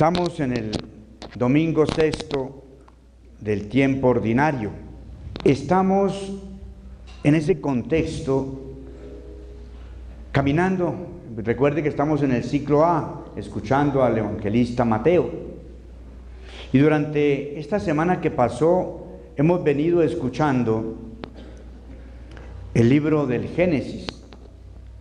Estamos en el domingo sexto del tiempo ordinario. Estamos en ese contexto caminando. Recuerde que estamos en el ciclo A, escuchando al evangelista Mateo. Y durante esta semana que pasó, hemos venido escuchando el libro del Génesis,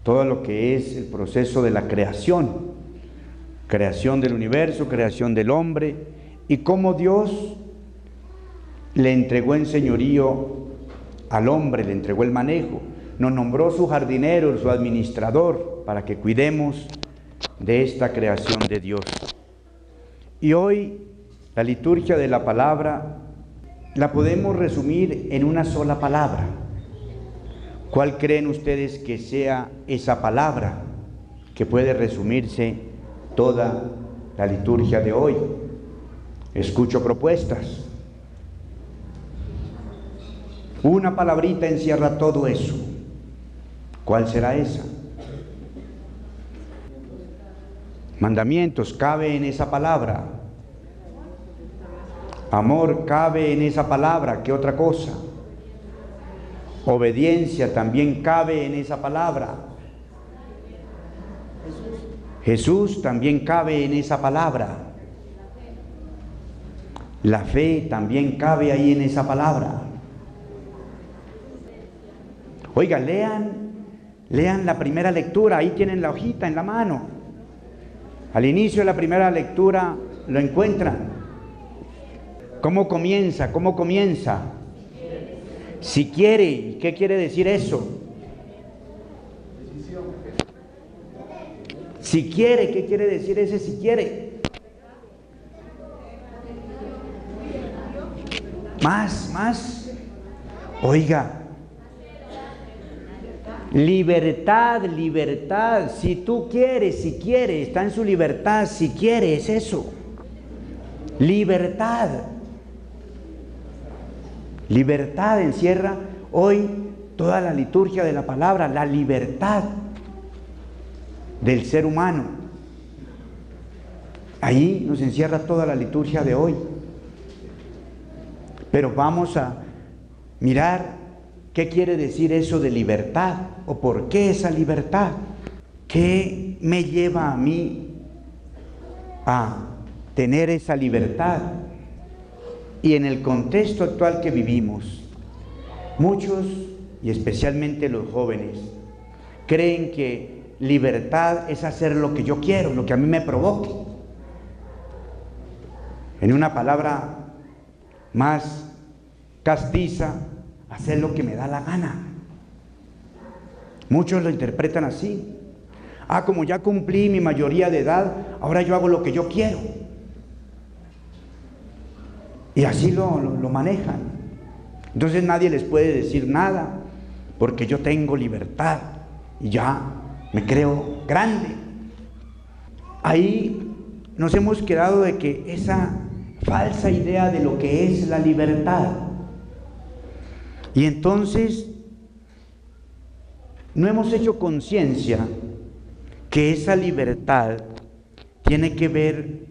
todo lo que es el proceso de la creación del universo, creación del hombre, y cómo Dios le entregó en señorío al hombre, le entregó el manejo, nos nombró su jardinero, su administrador, para que cuidemos de esta creación de Dios. Y hoy la liturgia de la palabra la podemos resumir en una sola palabra. ¿Cuál creen ustedes que sea esa palabra que puede resumirse toda la liturgia de hoy? Escucho propuestas. Una palabrita encierra todo eso. ¿Cuál será esa? Mandamientos, cabe en esa palabra. Amor, cabe en esa palabra. ¿Qué otra cosa? Obediencia también cabe en esa palabra. Jesús también cabe en esa palabra. La fe también cabe ahí en esa palabra. Oiga, lean la primera lectura, ahí tienen la hojita en la mano. Al inicio de la primera lectura lo encuentran. ¿Cómo comienza? ¿Cómo comienza? Si quiere. ¿Qué quiere decir eso? Si quiere, ¿qué quiere decir ese si quiere? Más. Oiga. Libertad. Si tú quieres, si quiere, está en su libertad. Si quiere, es eso. Libertad. Libertad encierra hoy toda la liturgia de la palabra, la libertad del ser humano. Ahí nos encierra toda la liturgia de hoy. Pero vamos a mirar qué quiere decir eso de libertad, o por qué esa libertad. ¿Qué me lleva a mí a tener esa libertad? Y en el contexto actual que vivimos, muchos, y especialmente los jóvenes, creen que libertad es hacer lo que yo quiero, lo que a mí me provoque. En una palabra más castiza, hacer lo que me da la gana. Muchos lo interpretan así. Como ya cumplí mi mayoría de edad, ahora yo hago lo que yo quiero. Y así lo manejan. Entonces nadie les puede decir nada, porque yo tengo libertad y ya me creo grande. Ahí nos hemos quedado de que esa falsa idea de lo que es la libertad. Y entonces no hemos hecho conciencia que esa libertad tiene que ver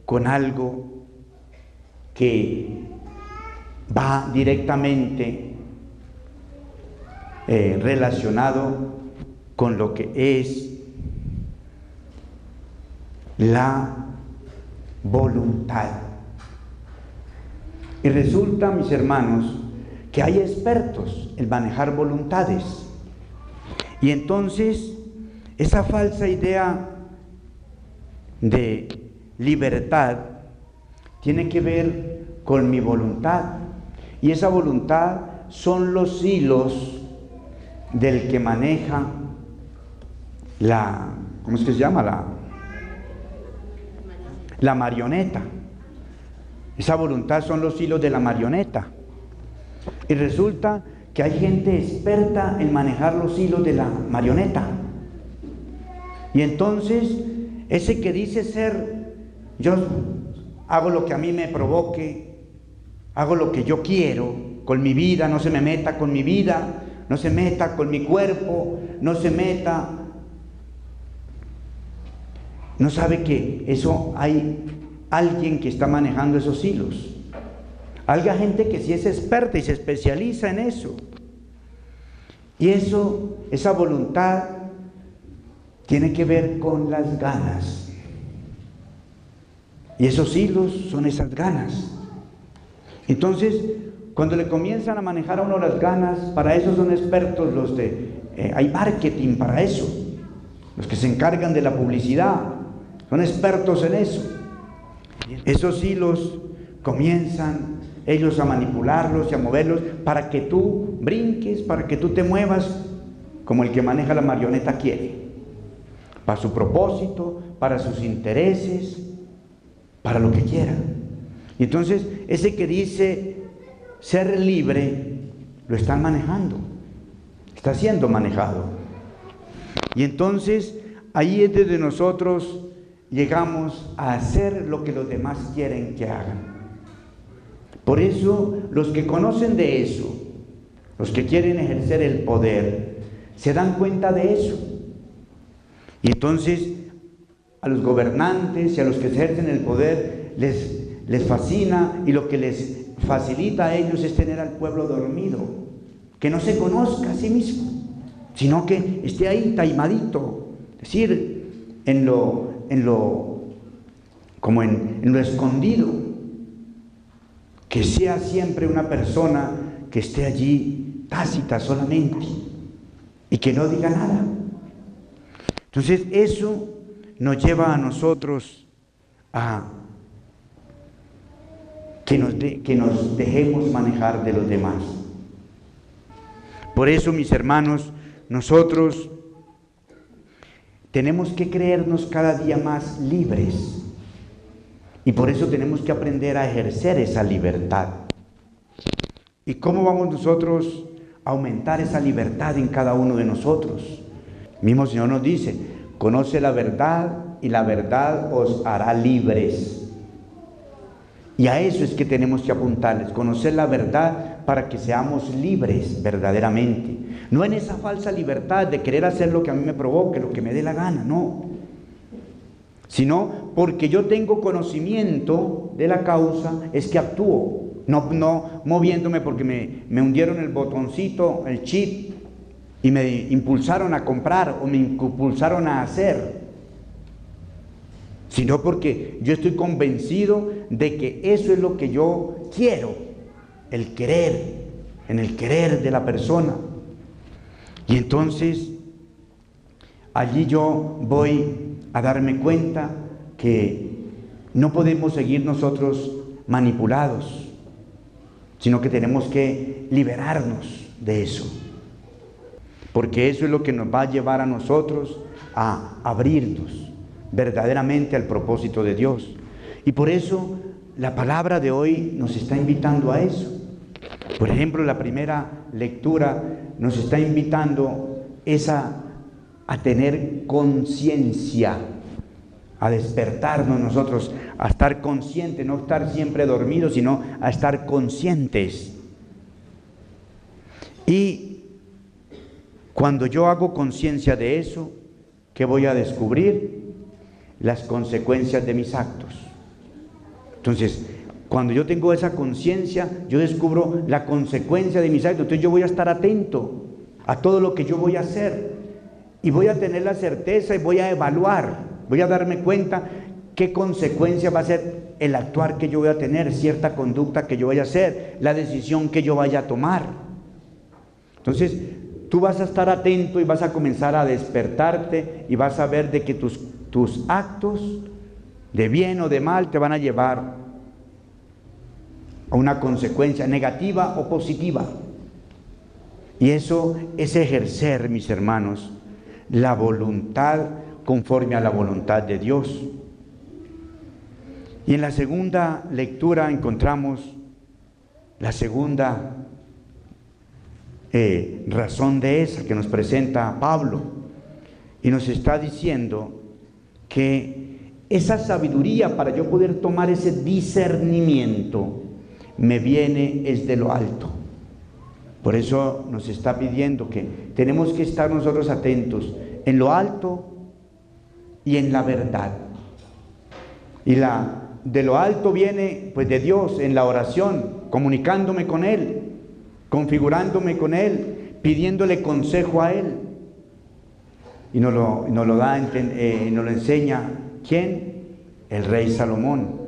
con algo que va directamente relacionado con lo que es la voluntad. Y resulta, mis hermanos, que hay expertos en manejar voluntades. Y entonces, esa falsa idea de libertad tiene que ver con mi voluntad. Y esa voluntad son los hilos del que maneja ¿cómo es que se llama? La marioneta. Esa voluntad son los hilos de la marioneta. Y resulta que hay gente experta en manejar los hilos de la marioneta. Y entonces, ese que dice ser, yo hago lo que a mí me provoque, hago lo que yo quiero con mi vida, no se me meta con mi vida, no se meta con mi cuerpo, no se meta. No sabe que eso hay alguien que está manejando esos hilos. Haya gente que sí es experta y se especializa en eso. Y eso, esa voluntad, tiene que ver con las ganas. Y esos hilos son esas ganas. Entonces, cuando le comienzan a manejar a uno las ganas, para eso son expertos los de... hay marketing para eso. Los que se encargan de la publicidad, son expertos en eso. Esos hilos comienzan ellos a manipularlos y a moverlos para que tú brinques, para que tú te muevas como el que maneja la marioneta quiere, para su propósito, para sus intereses, para lo que quiera. Y entonces ese que dice ser libre, lo están manejando, está siendo manejado. Y entonces ahí es donde nosotros llegamos a hacer lo que los demás quieren que hagan. Por eso los que conocen de eso, los que quieren ejercer el poder, se dan cuenta de eso. Y entonces a los gobernantes y a los que ejercen el poder les fascina, y lo que les facilita a ellos es tener al pueblo dormido, que no se conozca a sí mismo, sino que esté ahí taimadito, es decir, en lo escondido, que sea siempre una persona que esté allí tácita solamente y que no diga nada. Entonces eso nos lleva a nosotros a que nos dejemos manejar de los demás. Por eso, mis hermanos, nosotros tenemos que creernos cada día más libres, y por eso tenemos que aprender a ejercer esa libertad. ¿Y cómo vamos nosotros a aumentar esa libertad en cada uno de nosotros? El mismo Señor nos dice: conoce la verdad y la verdad os hará libres. Y a eso es que tenemos que apuntarles, conocer la verdad para que seamos libres verdaderamente. No en esa falsa libertad de querer hacer lo que a mí me provoque, lo que me dé la gana, no. Sino porque yo tengo conocimiento de la causa, es que actúo, no moviéndome porque me hundieron el botoncito, el chip, y me impulsaron a comprar o me impulsaron a hacer, sino porque yo estoy convencido de que eso es lo que yo quiero, el querer, en el querer de la persona. Y entonces allí yo voy a darme cuenta que no podemos seguir nosotros manipulados, sino que tenemos que liberarnos de eso, porque eso es lo que nos va a llevar a nosotros a abrirnos verdaderamente al propósito de Dios. Y por eso la palabra de hoy nos está invitando a eso. Por ejemplo, la primera lectura nos está invitando a tener conciencia, a despertarnos nosotros, a estar conscientes, no estar siempre dormidos, sino a estar conscientes. Y cuando yo hago conciencia de eso, ¿qué voy a descubrir? Las consecuencias de mis actos. Entonces, cuando yo tengo esa conciencia, yo descubro la consecuencia de mis actos. Entonces yo voy a estar atento a todo lo que yo voy a hacer, y voy a tener la certeza y voy a evaluar, voy a darme cuenta qué consecuencia va a ser el actuar que yo voy a tener, cierta conducta que yo voy a hacer, la decisión que yo vaya a tomar. Entonces tú vas a estar atento y vas a comenzar a despertarte, y vas a ver de que tus actos de bien o de mal te van a llevar a una consecuencia negativa o positiva. Y eso es ejercer, mis hermanos, la voluntad conforme a la voluntad de Dios. Y en la segunda lectura encontramos la segunda razón de esa que nos presenta Pablo, y nos está diciendo que esa sabiduría para yo poder tomar ese discernimiento me viene es de lo alto. Por eso nos está pidiendo que tenemos que estar nosotros atentos en lo alto y en la verdad. Y la de lo alto viene pues de Dios en la oración, comunicándome con Él, configurándome con Él, pidiéndole consejo a Él. Y nos lo enseña, ¿quién? El rey Salomón.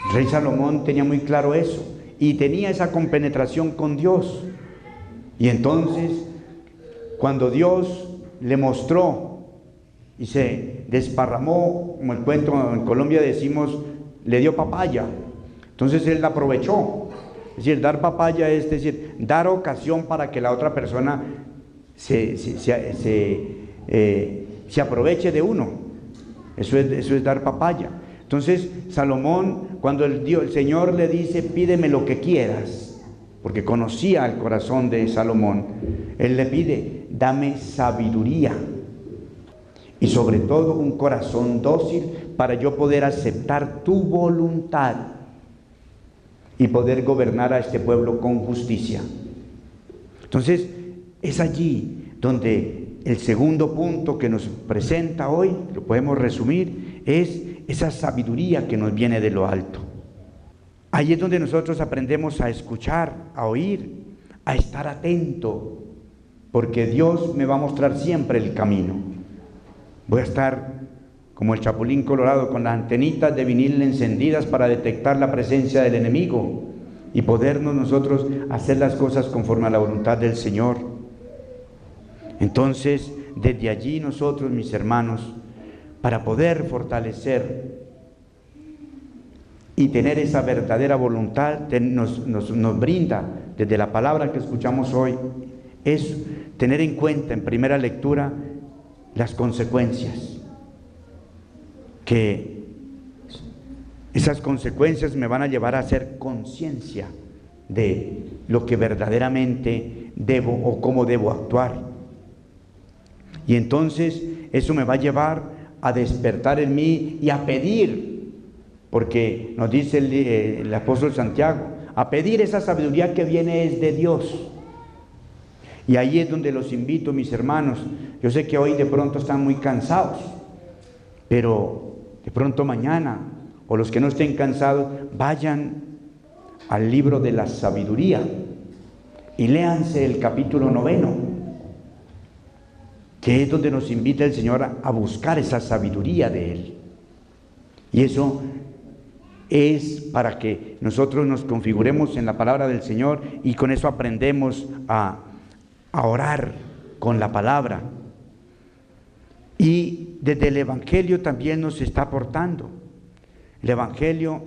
El rey Salomón tenía muy claro eso y tenía esa compenetración con Dios. Y entonces, cuando Dios le mostró y se desparramó, como el cuento en Colombia decimos, le dio papaya. Entonces él la aprovechó. Es decir, dar papaya es decir, dar ocasión para que la otra persona se aproveche de uno. Eso es dar papaya. Entonces Salomón, cuando el Señor le dice, pídeme lo que quieras, porque conocía el corazón de Salomón, él le pide, dame sabiduría y sobre todo un corazón dócil para yo poder aceptar tu voluntad y poder gobernar a este pueblo con justicia. Entonces es allí donde el segundo punto que nos presenta hoy, lo podemos resumir, es esa sabiduría que nos viene de lo alto. Ahí es donde nosotros aprendemos a escuchar, a oír, a estar atento, porque Dios me va a mostrar siempre el camino. Voy a estar como el chapulín colorado con las antenitas de vinil encendidas para detectar la presencia del enemigo y podernos nosotros hacer las cosas conforme a la voluntad del Señor. Entonces, desde allí nosotros, mis hermanos, para poder fortalecer y tener esa verdadera voluntad, nos brinda desde la palabra que escuchamos hoy, es tener en cuenta en primera lectura las consecuencias, que esas consecuencias me van a llevar a hacer conciencia de lo que verdaderamente debo o cómo debo actuar. Y entonces eso me va a llevar a despertar en mí y a pedir, porque nos dice el apóstol Santiago, a pedir esa sabiduría que viene es de Dios. Y ahí es donde los invito, mis hermanos. Yo sé que hoy de pronto están muy cansados, pero de pronto mañana, o los que no estén cansados, vayan al libro de la sabiduría y léanse el capítulo 9, que es donde nos invita el Señor a buscar esa sabiduría de Él. Y eso es para que nosotros nos configuremos en la palabra del Señor y con eso aprendemos a orar con la palabra. Y desde el Evangelio también nos está aportando. El Evangelio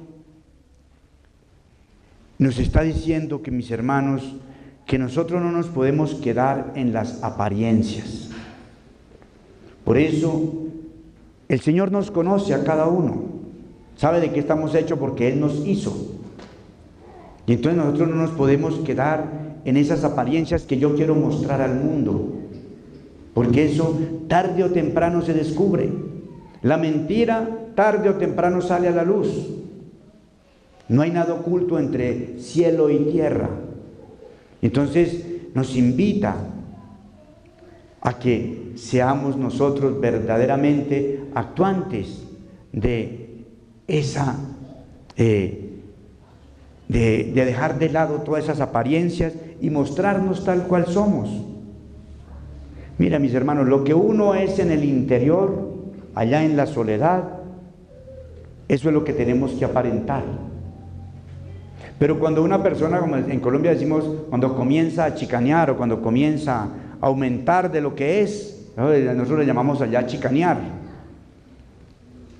nos está diciendo que, mis hermanos, que nosotros no nos podemos quedar en las apariencias. Por eso el Señor nos conoce a cada uno, sabe de qué estamos hechos porque Él nos hizo. Y entonces nosotros no nos podemos quedar en esas apariencias que yo quiero mostrar al mundo, porque eso tarde o temprano se descubre. La mentira tarde o temprano sale a la luz. No hay nada oculto entre cielo y tierra. Entonces nos invita a que seamos nosotros verdaderamente actuantes de esa, de dejar de lado todas esas apariencias y mostrarnos tal cual somos. Mira, mis hermanos, lo que uno es en el interior, allá en la soledad, eso es lo que tenemos que aparentar. Pero cuando una persona, como en Colombia decimos, cuando comienza a chicanear o cuando comienza a aumentar de lo que es, nosotros le llamamos allá chicanear.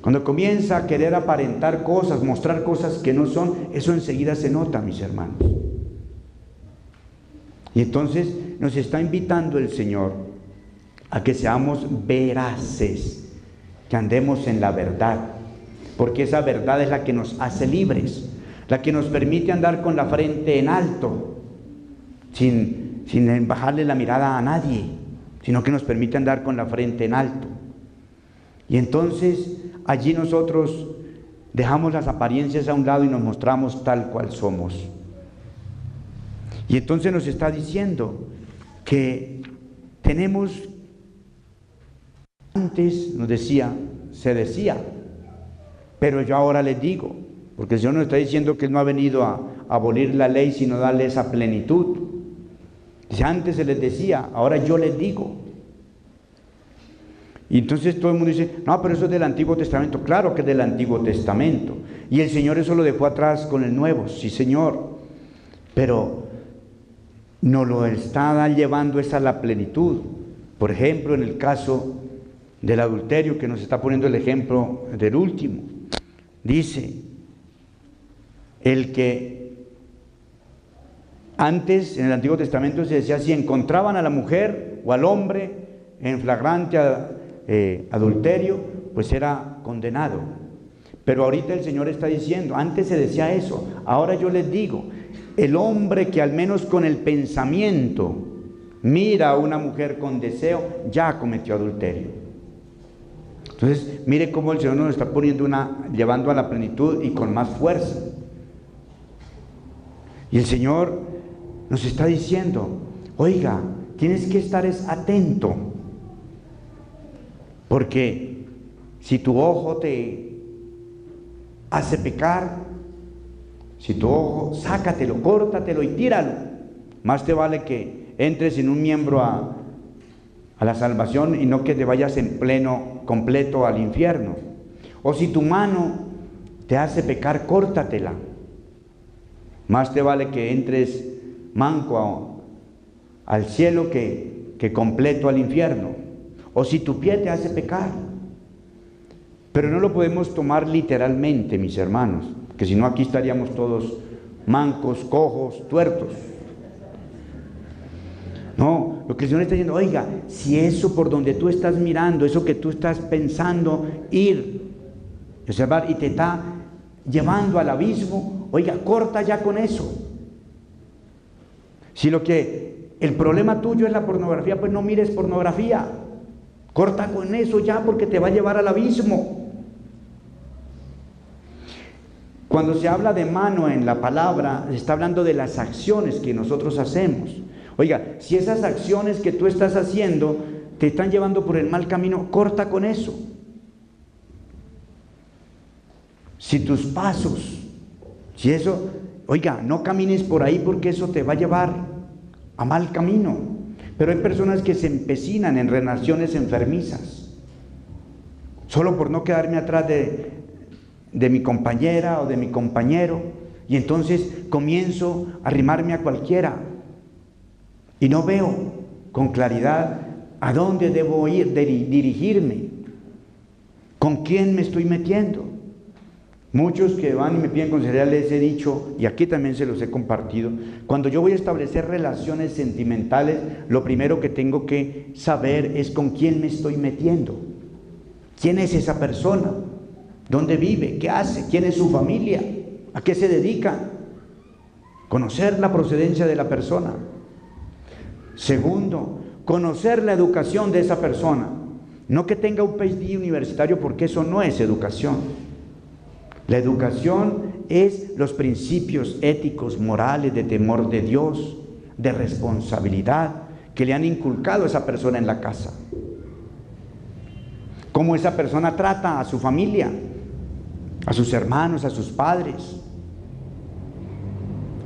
Cuando comienza a querer aparentar cosas, mostrar cosas que no son, eso enseguida se nota, mis hermanos. Y entonces nos está invitando el Señor a que seamos veraces, que andemos en la verdad, porque esa verdad es la que nos hace libres, la que nos permite andar con la frente en alto, sin bajarle la mirada a nadie, sino que nos permite andar con la frente en alto. Y entonces allí nosotros dejamos las apariencias a un lado y nos mostramos tal cual somos. Y entonces nos está diciendo que tenemos, antes se decía, Pero yo ahora les digo, porque el Señor nos está diciendo que Él no ha venido a abolir la ley, sino darle esa plenitud. Dice, antes se les decía, ahora yo les digo. Y entonces todo el mundo dice, no, pero eso es del Antiguo Testamento. Claro que es del Antiguo Testamento. Y el Señor eso lo dejó atrás con el Nuevo, sí Señor. Pero nos lo está llevando esa a la plenitud. Por ejemplo, en el caso del adulterio, que nos está poniendo el ejemplo del último. Dice, el que antes en el Antiguo Testamento se decía, si encontraban a la mujer o al hombre en flagrante adulterio, pues era condenado. Pero ahorita el Señor está diciendo, antes se decía eso, ahora yo les digo, el hombre que al menos con el pensamiento mira a una mujer con deseo, ya cometió adulterio. Entonces, mire cómo el Señor nos está poniendo llevando a la plenitud y con más fuerza. Y el Señor nos está diciendo, oiga, tienes que estar atento, porque si tu ojo te hace pecar, si tu ojo, sácatelo, córtatelo y tíralo. Más te vale que entres en un miembro a la salvación y no que te vayas en pleno, completo al infierno. O si tu mano te hace pecar, córtatela. Más te vale que entres manco al cielo que completo al infierno. O si tu pie te hace pecar. Pero no lo podemos tomar literalmente, mis hermanos, que si no aquí estaríamos todos mancos, cojos, tuertos. No, lo que el Señor está diciendo, oiga, si eso por donde tú estás mirando, eso que tú estás pensando ir, observar, y te está llevando al abismo, oiga, corta ya con eso. Si el problema tuyo es la pornografía, pues no mires pornografía. Corta con eso ya, porque te va a llevar al abismo. Cuando se habla de mano en la palabra, se está hablando de las acciones que nosotros hacemos. Oiga, si esas acciones que tú estás haciendo te están llevando por el mal camino, corta con eso. Si tus pasos, si eso, oiga, no camines por ahí porque eso te va a llevar a mal camino. Pero hay personas que se empecinan en relaciones enfermizas, solo por no quedarme atrás de mi compañera o de mi compañero, y entonces comienzo a arrimarme a cualquiera y no veo con claridad a dónde debo ir, dirigirme, con quién me estoy metiendo. Muchos que van y me piden consejería les he dicho, y aquí también se los he compartido, cuando yo voy a establecer relaciones sentimentales, lo primero que tengo que saber es con quién me estoy metiendo. ¿Quién es esa persona? ¿Dónde vive? ¿Qué hace? ¿Quién es su familia? ¿A qué se dedica? Conocer la procedencia de la persona. Segundo, conocer la educación de esa persona. No que tenga un PhD universitario, porque eso no es educación. La educación es los principios éticos, morales, de temor de Dios, de responsabilidad, que le han inculcado a esa persona en la casa. Cómo esa persona trata a su familia, a sus hermanos, a sus padres.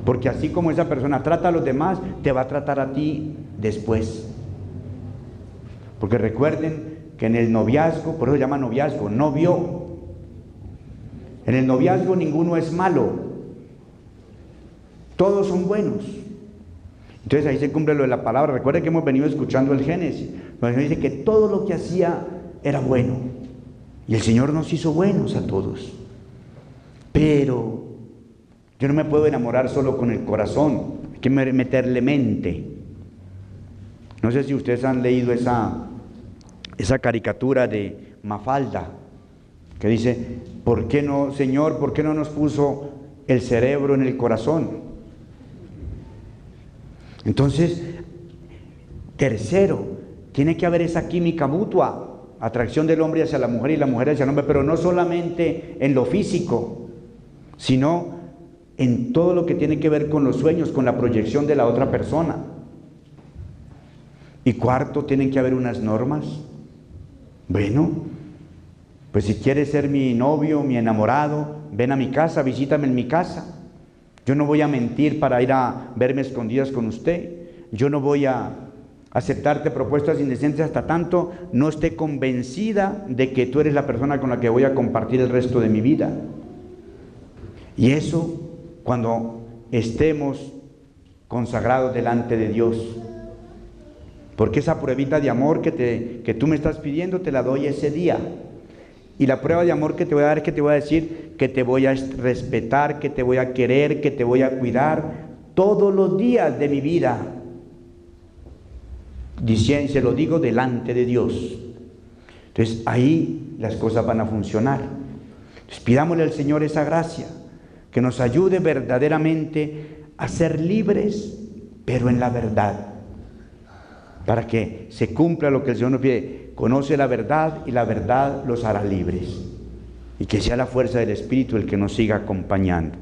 Porque así como esa persona trata a los demás, te va a tratar a ti después. Porque recuerden que en el noviazgo, por eso se llama noviazgo, novio. En el noviazgo ninguno es malo, todos son buenos. Entonces ahí se cumple lo de la palabra. Recuerden que hemos venido escuchando el Génesis, donde dice que todo lo que hacía era bueno, y el Señor nos hizo buenos a todos. Pero yo no me puedo enamorar solo con el corazón, hay que meterle mente. No sé si ustedes han leído esa caricatura de Mafalda, que dice, ¿por qué no, Señor, por qué no nos puso el cerebro en el corazón? Entonces, tercero, tiene que haber esa química mutua, atracción del hombre hacia la mujer y la mujer hacia el hombre, pero no solamente en lo físico, sino en todo lo que tiene que ver con los sueños, con la proyección de la otra persona. Y cuarto, tienen que haber unas normas. Bueno, Pues si quieres ser mi novio, mi enamorado, ven a mi casa, visítame en mi casa. Yo no voy a mentir para ir a verme escondidas con usted. Yo no voy a aceptarte propuestas indecentes hasta tanto no esté convencida de que tú eres la persona con la que voy a compartir el resto de mi vida. Y eso cuando estemos consagrados delante de Dios. Porque esa pruebita de amor que tú me estás pidiendo te la doy ese día. Y la prueba de amor que te voy a dar es que te voy a decir que te voy a respetar, que te voy a querer, que te voy a cuidar todos los días de mi vida. Se lo digo delante de Dios. Entonces ahí las cosas van a funcionar. Entonces pidámosle al Señor esa gracia, que nos ayude verdaderamente a ser libres, pero en la verdad, para que se cumpla lo que el Señor nos pide. Conoce la verdad y la verdad los hará libres. Y que sea la fuerza del Espíritu el que nos siga acompañando.